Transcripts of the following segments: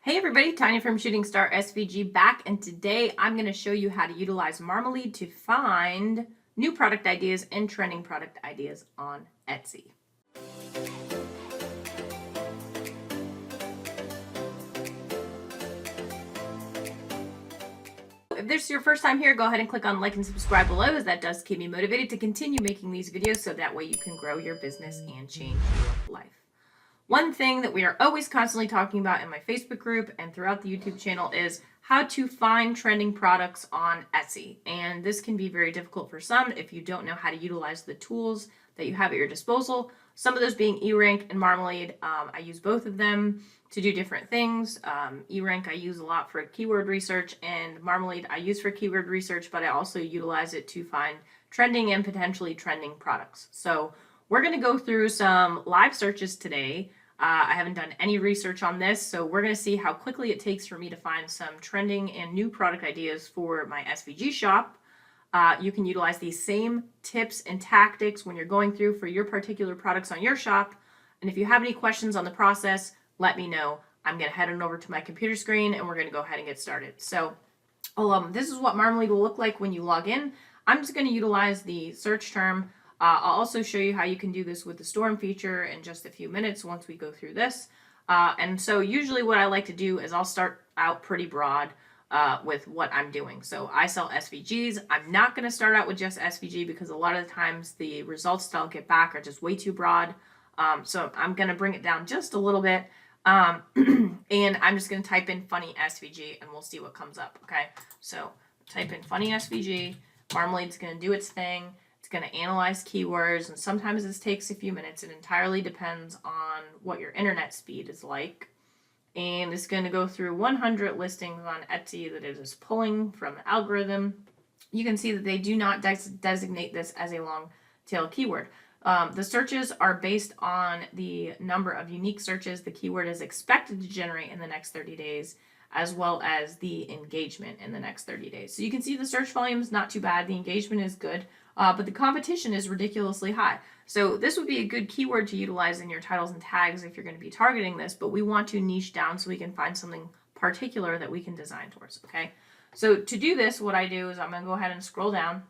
Hey everybody, Tanya from Shooting Star SVG back, and today I'm going to show you how to utilize Marmalead to find new product ideas and trending product ideas on Etsy. If this is your first time here, go ahead and click on like and subscribe below, as that does keep me motivated to continue making these videos so that way you can grow your business and change your life. One thing that we are always constantly talking about in my Facebook group and throughout the YouTube channel is how to find trending products on Etsy. And this can be very difficult for some if you don't know how to utilize the tools that you have at your disposal. Some of those being eRank and Marmalead. I use both of them to do different things. eRank I use a lot for keyword research, and Marmalead I use for keyword research, but I also utilize it to find trending and potentially trending products. So we're going to go through some live searches today. I haven't done any research on this, so we're going to see how quickly it takes for me to find some trending and new product ideas for my SVG shop. You can utilize these same tips and tactics when you're going through for your particular products on your shop. And if you have any questions on the process, let me know. I'm going to head on over to my computer screen and we're going to go ahead and get started. So this is what Marmalead will look like when you log in. I'm just going to utilize the search term. I'll also show you how you can do this with the storm feature in just a few minutes once we go through this. And so usually what I like to do is I'll start out pretty broad with what I'm doing. So I sell SVGs. I'm not going to start out with just SVG because a lot of the times the results that I'll get back are just way too broad. So I'm going to bring it down just a little bit. And I'm just going to type in funny SVG and we'll see what comes up. Okay. So type in funny SVG. Marmalead's going to do its thing. It's going to analyze keywords, and sometimes this takes a few minutes. It entirely depends on what your internet speed is like. And it's going to go through 100 listings on Etsy that it is pulling from the algorithm. You can see that they do not designate this as a long tail keyword. The searches are based on the number of unique searches the keyword is expected to generate in the next 30 days, as well as the engagement in the next 30 days. So you can see the search volume is not too bad. The engagement is good. But the competition is ridiculously high. So this would be a good keyword to utilize in your titles and tags if you're going to be targeting this, but we want to niche down so we can find something particular that we can design towards, okay? So to do this, what I do is I'm going to go ahead and scroll down.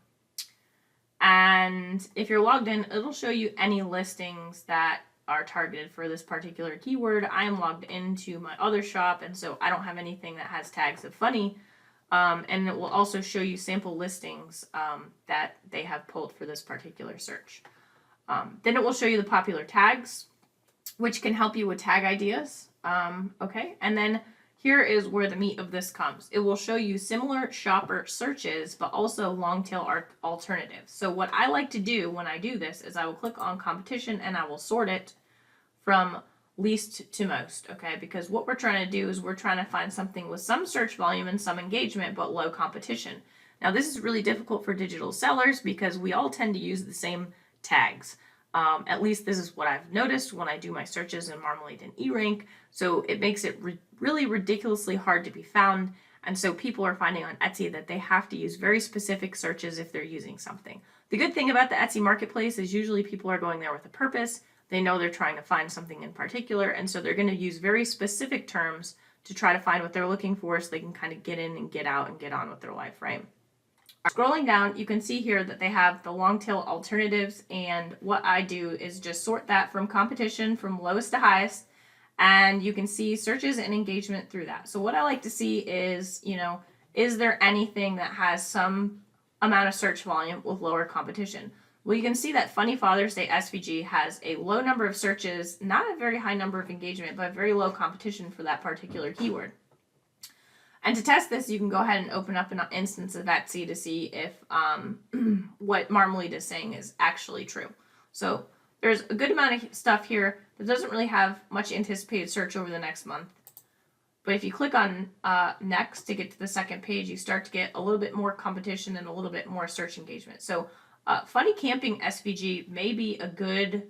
And if you're logged in, it'll show you any listings that are targeted for this particular keyword. I am logged into my other shop, and so I don't have anything that has tags of funny. And it will also show you sample listings that they have pulled for this particular search. Then it will show you the popular tags, which can help you with tag ideas. Okay, and then here is where the meat of this comes. It will show you similar shopper searches, but also long tail alternatives. So what I like to do when I do this is I will click on competition and I will sort it from least to most, okay? Because what we're trying to do is we're trying to find something with some search volume and some engagement, but low competition. Now, this is really difficult for digital sellers because we all tend to use the same tags. At least this is what I've noticed when I do my searches in Marmalead and eRank. So it makes it really ridiculously hard to be found. And so people are finding on Etsy that they have to use very specific searches if they're using something. The good thing about the Etsy marketplace is usually people are going there with a purpose. They know they're trying to find something in particular, and so they're going to use very specific terms to try to find what they're looking for so they can kind of get in and get out and get on with their life, right? Scrolling down, you can see here that they have the long tail alternatives, and what I do is just sort that from competition from lowest to highest, and you can see searches and engagement through that. So what I like to see is, is there anything that has some amount of search volume with lower competition? Well, you can see that Funny Father's Day SVG has a low number of searches, not a very high number of engagement, but very low competition for that particular keyword. And to test this, you can go ahead and open up an instance of Etsy to see if what Marmalead is saying is actually true. So there's a good amount of stuff here that doesn't really have much anticipated search over the next month. But if you click on next to get to the second page, you start to get a little bit more competition and a little bit more search engagement. So funny camping SVG may be a good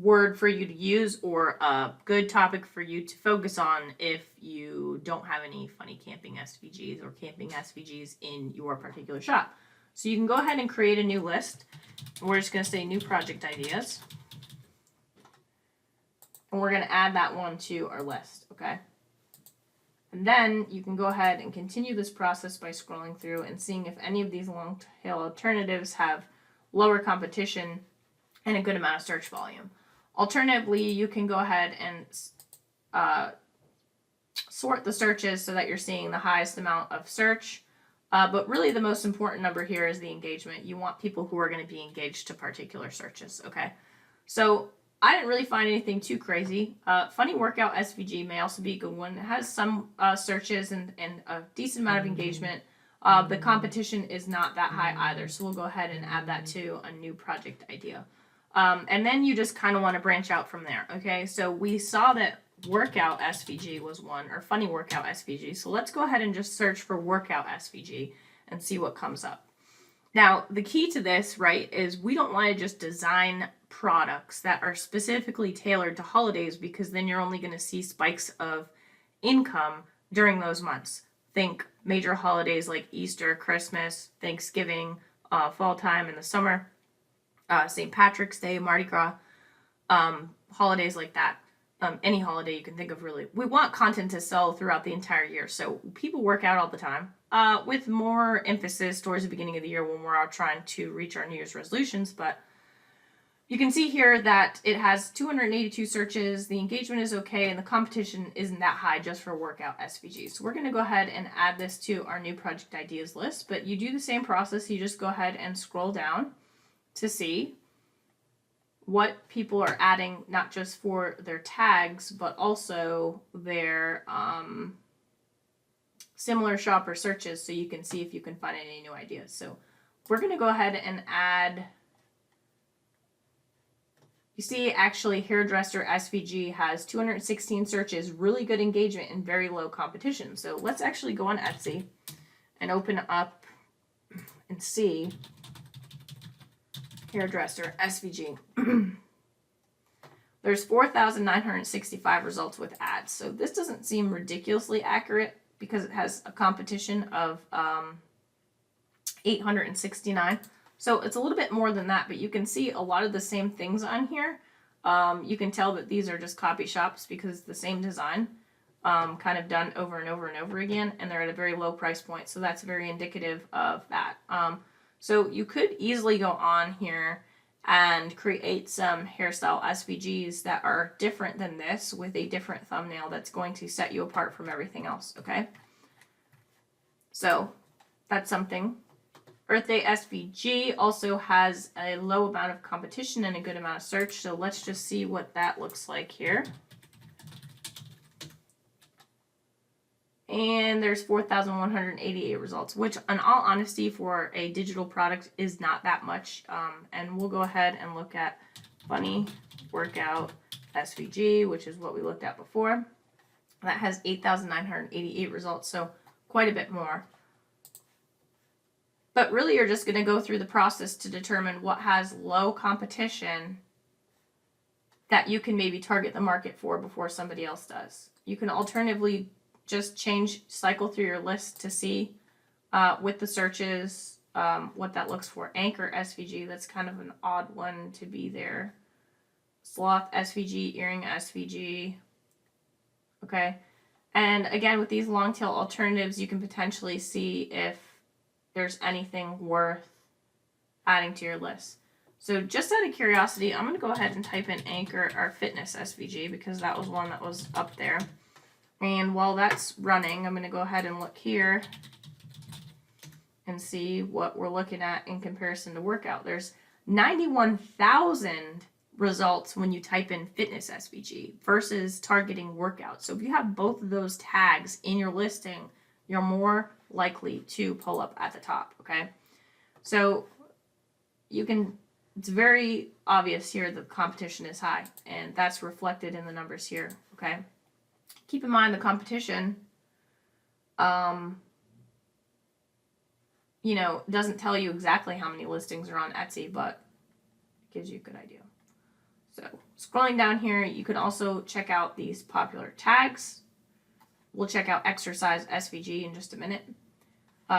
word for you to use, or a good topic for you to focus on if you don't have any funny camping SVGs or camping SVGs in your particular shop. So you can go ahead and create a new list. We're just going to say new project ideas. And we're going to add that one to our list, okay? And then you can go ahead and continue this process by scrolling through and seeing if any of these long tail alternatives have lower competition and a good amount of search volume. Alternatively, you can go ahead and sort the searches so that you're seeing the highest amount of search. But really the most important number here is the engagement. You want people who are going to be engaged to particular searches, okay? So I didn't really find anything too crazy. Funny Workout SVG may also be a good one. It has some searches and a decent amount of engagement. The competition is not that high either, so we'll go ahead and add that to a new project idea. And then you just kind of want to branch out from there, okay? So we saw that Workout SVG was one, or Funny Workout SVG. So let's go ahead and just search for Workout SVG and see what comes up. Now, the key to this, right, is we don't want to just design products that are specifically tailored to holidays, because then you're only going to see spikes of income during those months. Think major holidays like Easter, Christmas, Thanksgiving, fall time in the summer, St. Patrick's Day, Mardi Gras, holidays like that. Any holiday you can think of, really. We want content to sell throughout the entire year. So people work out all the time, with more emphasis towards the beginning of the year when we're out trying to reach our New Year's resolutions. But you can see here that it has 282 searches. The engagement is okay, and the competition isn't that high just for Workout SVG. So we're going to go ahead and add this to our new project ideas list. But you do the same process. You just go ahead and scroll down to see what people are adding, not just for their tags, but also their similar shopper searches, so you can see if you can find any new ideas. So we're going to go ahead and add, you see actually Hairdresser SVG has 216 searches, really good engagement, and very low competition. So let's actually go on Etsy and open up and see Hairdresser SVG. There's 4,965 results with ads. So this doesn't seem ridiculously accurate because it has a competition of 869. So it's a little bit more than that, but you can see a lot of the same things on here. You can tell that these are just copy shops because it's the same design, kind of done over and over and over again, and they're at a very low price point. So that's very indicative of that. So you could easily go on here and create some hairstyle SVGs that are different than this with a different thumbnail that's going to set you apart from everything else, okay? So that's something. Earth Day SVG also has a low amount of competition and a good amount of search, so let's just see what that looks like here. And there's 4,188 results, which in all honesty for a digital product is not that much. And we'll go ahead and look at Funny Workout SVG, which is what we looked at before. That has 8,988 results, so quite a bit more. But really you're just going to go through the process to determine what has low competition that you can maybe target the market for before somebody else does. You can alternatively just cycle through your list to see with the searches what that looks for. Anchor SVG, that's kind of an odd one to be there. Sloth SVG, Earring SVG. Okay. And again, with these long tail alternatives, you can potentially see if there's anything worth adding to your list. So just out of curiosity, I'm going to go ahead and type in Anchor or Fitness SVG because that was one that was up there. And while that's running, I'm going to go ahead and look here and see what we're looking at in comparison to workout. There's 91,000 results when you type in Fitness SVG versus targeting workout. So if you have both of those tags in your listing, you're more likely to pull up at the top, okay? So it's very obvious here that the competition is high, and that's reflected in the numbers here, okay? Keep in mind the competition, doesn't tell you exactly how many listings are on Etsy, but it gives you a good idea. So scrolling down here, you can also check out these popular tags. We'll check out Exercise SVG in just a minute.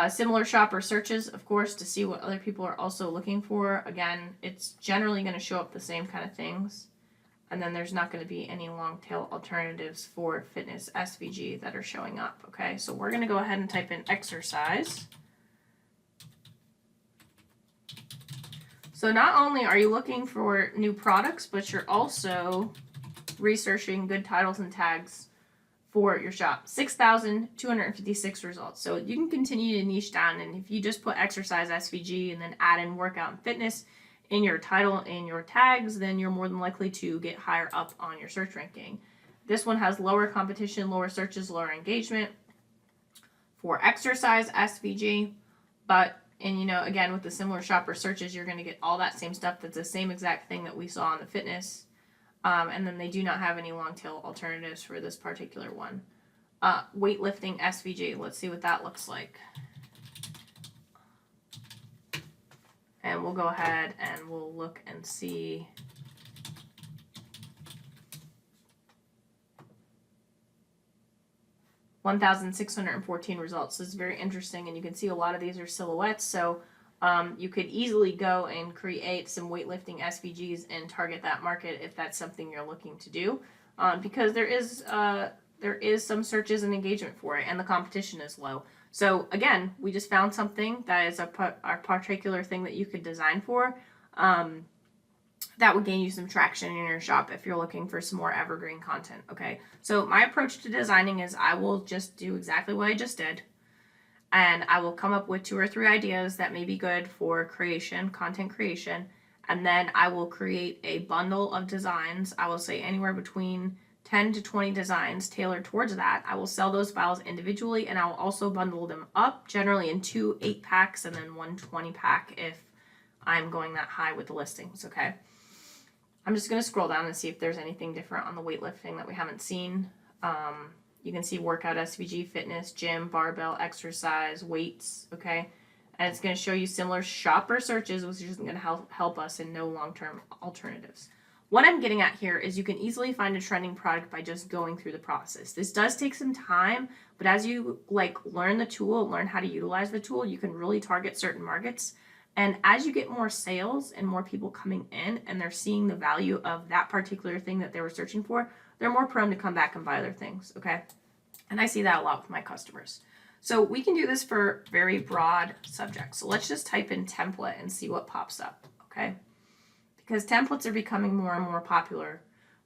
Similar shopper searches, of course, to see what other people are also looking for. Again, it's generally going to show up the same kind of things. And then there's not going to be any long tail alternatives for fitness SVG that are showing up. Okay, so we're going to go ahead and type in exercise. So not only are you looking for new products, but you're also researching good titles and tags for your shop. 6,256 results. So you can continue to niche down, and if you just put exercise SVG and then add in workout and fitness in your title and your tags, then you're more than likely to get higher up on your search ranking. This one has lower competition, lower searches, lower engagement for exercise SVG, and you know, again, with the similar shopper searches, you're going to get all that same stuff. That's the same exact thing that we saw on the fitness. And then they do not have any long tail alternatives for this particular one. Weightlifting SVG. Let's see what that looks like. And we'll go ahead and we'll look and see. (1,614 results. This is very interesting, and you can see a lot of these are silhouettes, so you could easily go and create some weightlifting SVGs and target that market if that's something you're looking to do, because there is some searches and engagement for it, and the competition is low. So again, we just found something that is a particular thing that you could design for. That would gain you some traction in your shop if you're looking for some more evergreen content, okay? So my approach to designing is I will just do exactly what I just did, and I will come up with 2 or 3 ideas that may be good for creation, content creation, and then I will create a bundle of designs. I will say anywhere between 10 to 20 designs tailored towards that. I will sell those files individually, and I will also bundle them up, generally in 2 8-packs and then 1 20-pack if I'm going that high with the listings, okay? I'm just going to scroll down and see if there's anything different on the weightlifting that we haven't seen. You can see workout SVG, fitness, gym, barbell, exercise, weights, okay? And it's going to show you similar shopper searches, which is going to help us in no long-term alternatives. What I'm getting at here is you can easily find a trending product by just going through the process. This does take some time, but as you learn the tool, learn how to utilize the tool, you can really target certain markets. And as you get more sales and more people coming in and they're seeing the value of that particular thing that they were searching for, they're more prone to come back and buy other things, okay? And I see that a lot with my customers. So we can do this for very broad subjects. So let's just type in template and see what pops up, okay? Because templates are becoming more and more popular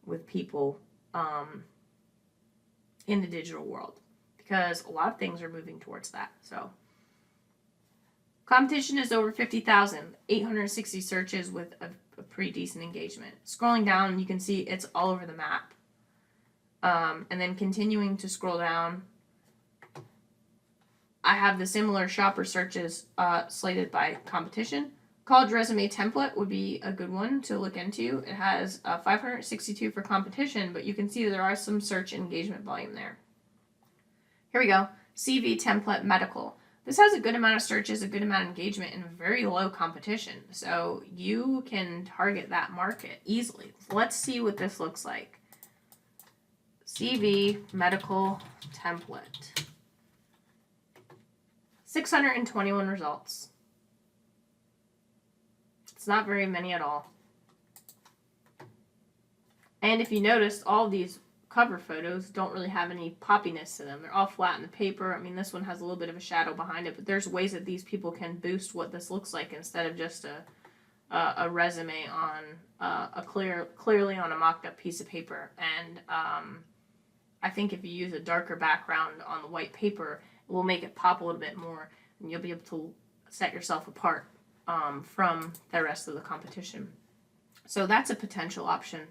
with people in the digital world, because a lot of things are moving towards that. So competition is over 50,000, 860 searches with a pretty decent engagement. Scrolling down, you can see it's all over the map. And then continuing to scroll down, I have the similar shopper searches slated by competition. College resume template would be a good one to look into. It has 562 for competition, but you can see that there are some search engagement volume there. Here we go. CV template medical. This has a good amount of searches, a good amount of engagement, and very low competition. So you can target that market easily. Let's see what this looks like. CV medical template. 621 results. It's not very many at all. And if you notice, all these cover photos don't really have any poppiness to them. They're all flat in the paper. I mean, this one has a little bit of a shadow behind it, but there's ways that these people can boost what this looks like instead of just a resume on clearly on a mocked up piece of paper. And I think if you use a darker background on the white paper, it will make it pop a little bit more, and you'll be able to set yourself apart from the rest of the competition. So that's a potential option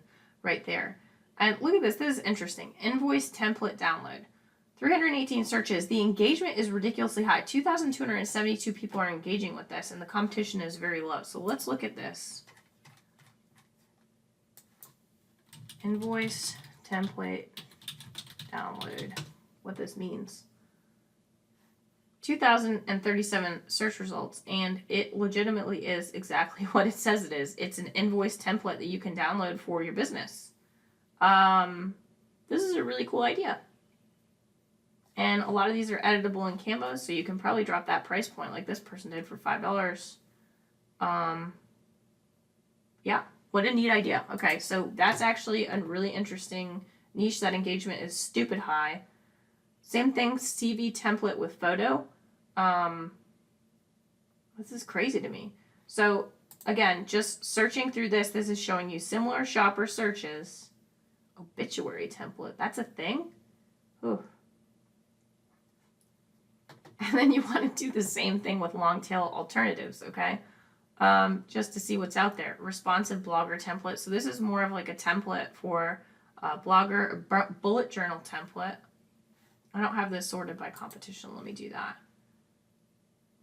right there. And look at this. This is interesting. Invoice template download. 318 searches. The engagement is ridiculously high. 2,272 people are engaging with this, and the competition is very low. So let's look at this. Invoice template download. What this means. 2,037 search results, and it legitimately is exactly what it says it is. It's an invoice template that you can download for your business. This is a really cool idea. And a lot of these are editable in Canva, so you can probably drop that price point like this person did for $5. Yeah, What a neat idea. Okay, so that's actually a really interesting niche. That engagement is stupid high. Same thing, CV template with photo. This is crazy to me. So again, just searching through this is showing you similar shopper searches. Obituary template, that's a thing? Ooh. And then you want to do the same thing with long tail alternatives, okay? Just to see what's out there. Responsive blogger template. So this is more of like a template for a blogger, a bullet journal template. I don't have this sorted by competition. Let me do that.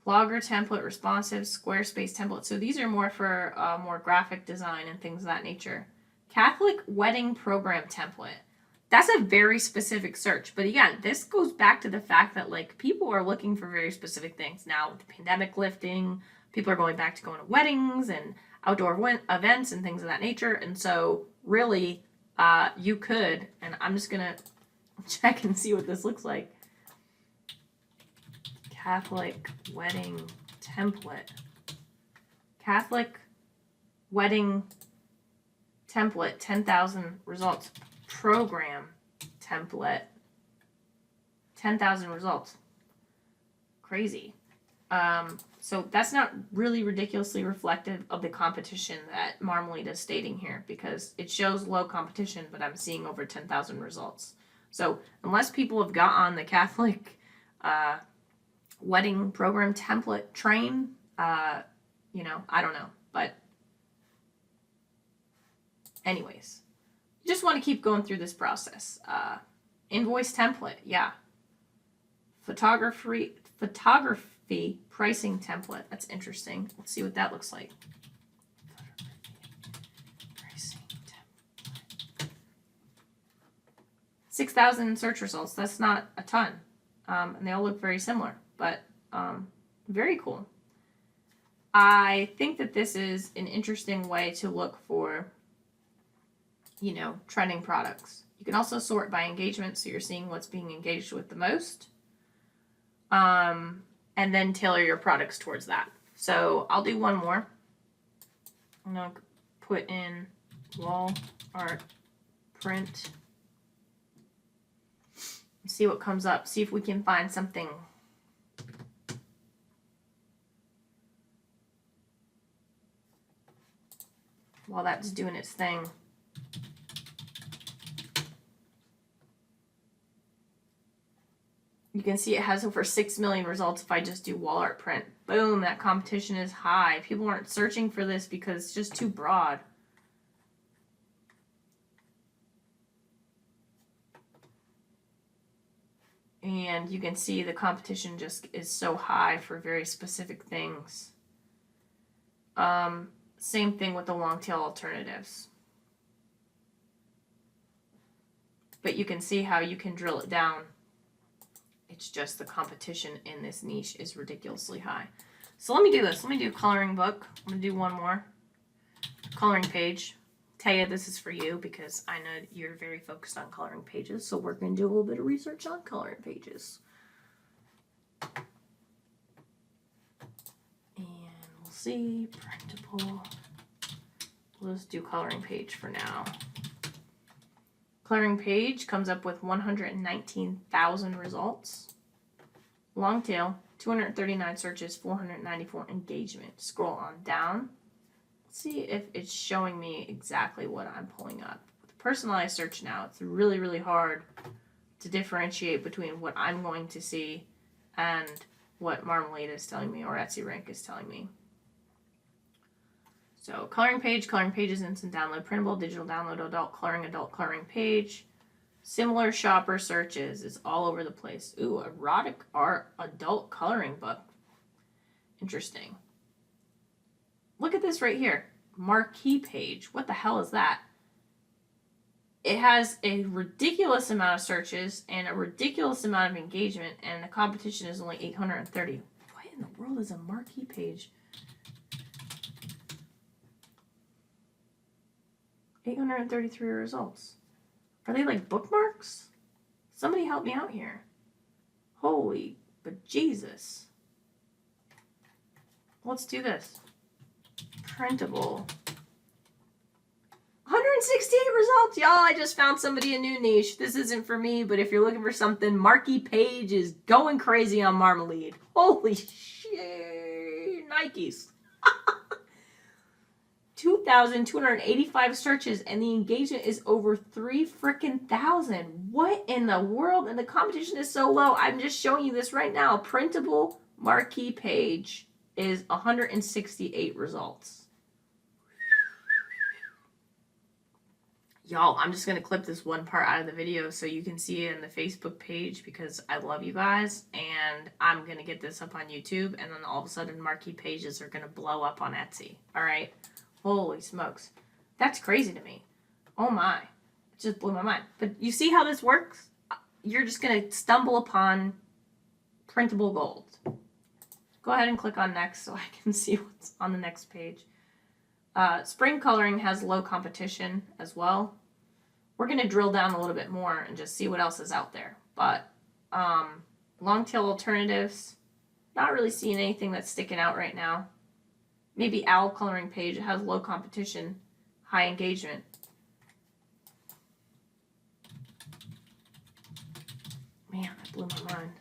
Blogger template, responsive, Squarespace template. So these are more for more graphic design and things of that nature. Catholic wedding program template. That's a very specific search. But again, this goes back to the fact that like people are looking for very specific things. Now with the pandemic lifting, people are going back to going to weddings and outdoor events and things of that nature. And so really you could, and I'm just going to check and see what this looks like. Catholic wedding template. Catholic wedding template, 10,000 results. Program template, 10,000 results. Crazy. So that's not really ridiculously reflective of the competition that Marmalead is stating here, because it shows low competition, but I'm seeing over 10,000 results. So unless people have got on the Catholic wedding program template train, I don't know. But anyways, you just want to keep going through this process. Invoice template, yeah. Photography pricing template. That's interesting. Let's see what that looks like. Pricing template. 6,000 search results. That's not a ton. And they all look very similar, but very cool. I think that this is an interesting way to look for, trending products. You can also sort by engagement, so you're seeing what's being engaged with the most. And then tailor your products towards that. So I'll do one more. I'm going to put in wall art print. See what comes up. See if we can find something. While that's doing its thing. You can see it has over 6 million results if I just do wall art print. Boom, that competition is high. People aren't searching for this because it's just too broad. And you can see the competition just is so high for very specific things. Same thing with the long tail alternatives. But you can see how you can drill it down. It's just the competition in this niche is ridiculously high. So let me do this. Let me do a coloring book. I'm going to do one more. Coloring page. Taya, this is for you because I know you're very focused on coloring pages. So we're going to do a little bit of research on coloring pages. And we'll see. Printable. Let's do coloring page for now. Coloring page comes up with 119,000 results. Long tail, 239 searches, 494 engagement. Scroll on down. Let's see if it's showing me exactly what I'm pulling up. With personalized search now, it's really, really hard to differentiate between what I'm going to see and what Marmalead is telling me or Etsy Rank is telling me. So coloring page is instant download, printable, digital download, adult coloring page. Similar shopper searches is all over the place. Ooh, erotic art adult coloring book. Interesting. Look at this right here. Marquee page. What the hell is that? It has a ridiculous amount of searches and a ridiculous amount of engagement, and the competition is only 830. What in the world is a marquee page? 833 results. Are they like bookmarks? Somebody help me out here. Holy bejesus. Let's do this. Printable 168 results, y'all. I just found somebody a new niche. This isn't for me, but if you're looking for something, Marky Page is going crazy on Marmalead. Holy shit. Nikes. 2,285 searches, and the engagement is over 3,000. What in the world? And the competition is so low. I'm just showing you this right now. Printable Marquee Page is 168 results. Y'all, I'm just going to clip this one part out of the video so you can see it in the Facebook page because I love you guys, and I'm going to get this up on YouTube, and then all of a sudden Marquee Pages are going to blow up on Etsy. All right? Holy smokes. That's crazy to me. Oh my. It just blew my mind. But you see how this works? You're just going to stumble upon Printable Gold. Go ahead and click on next so I can see what's on the next page. Spring coloring has low competition as well. We're going to drill down a little bit more and just see what else is out there. But long tail alternatives, not really seeing anything that's sticking out right now. Maybe owl coloring page. It has low competition, high engagement. Man, that blew my mind.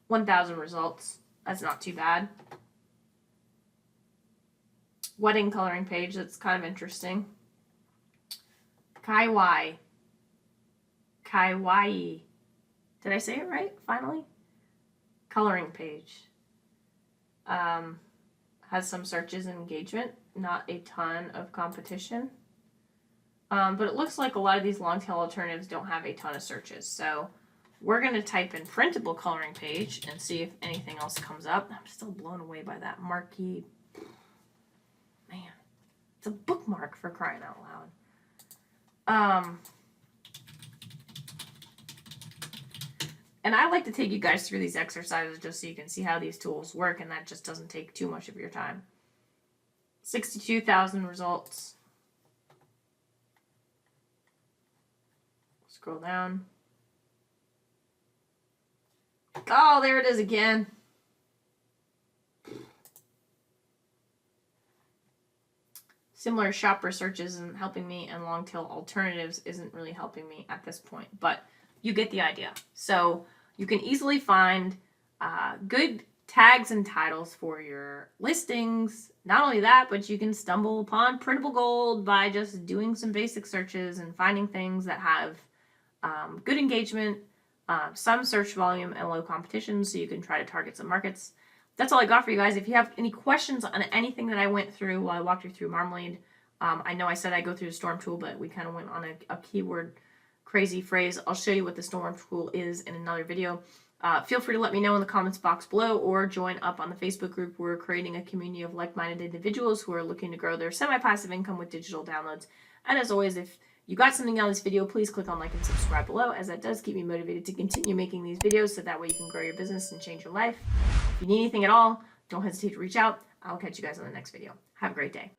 1,000 results. That's not too bad. Wedding coloring page. That's kind of interesting. Kawaii. Did I say it right? Finally? Coloring page. Has some searches and engagement. Not a ton of competition. But it looks like a lot of these long tail alternatives don't have a ton of searches. So we're going to type in printable coloring page and see if anything else comes up. I'm still blown away by that marquee. Man, it's a bookmark for crying out loud. And I like to take you guys through these exercises just so you can see how these tools work, and that just doesn't take too much of your time. 62,000 results. Scroll down. Oh, there it is again. Similar shopper searches isn't helping me, and long tail alternatives isn't really helping me at this point, but you get the idea. So you can easily find good tags and titles for your listings. Not only that, but you can stumble upon Printable Gold by just doing some basic searches and finding things that have good engagement, some search volume, and low competition, so you can try to target some markets. That's all I got for you guys. If you have any questions on anything that I went through while I walked you through Marmalead, I know I said I go through the storm tool, but we kind of went on a keyword crazy phrase. I'll show you what the storm tool is in another video. Feel free to let me know in the comments box below, or join up on the Facebook group. We're creating a community of like-minded individuals who are looking to grow their semi-passive income with digital downloads. And as always, if you got something out of this video, please click on like and subscribe below, as that does keep me motivated to continue making these videos, so that way you can grow your business and change your life. If you need anything at all, don't hesitate to reach out. I'll catch you guys on the next video. Have a great day.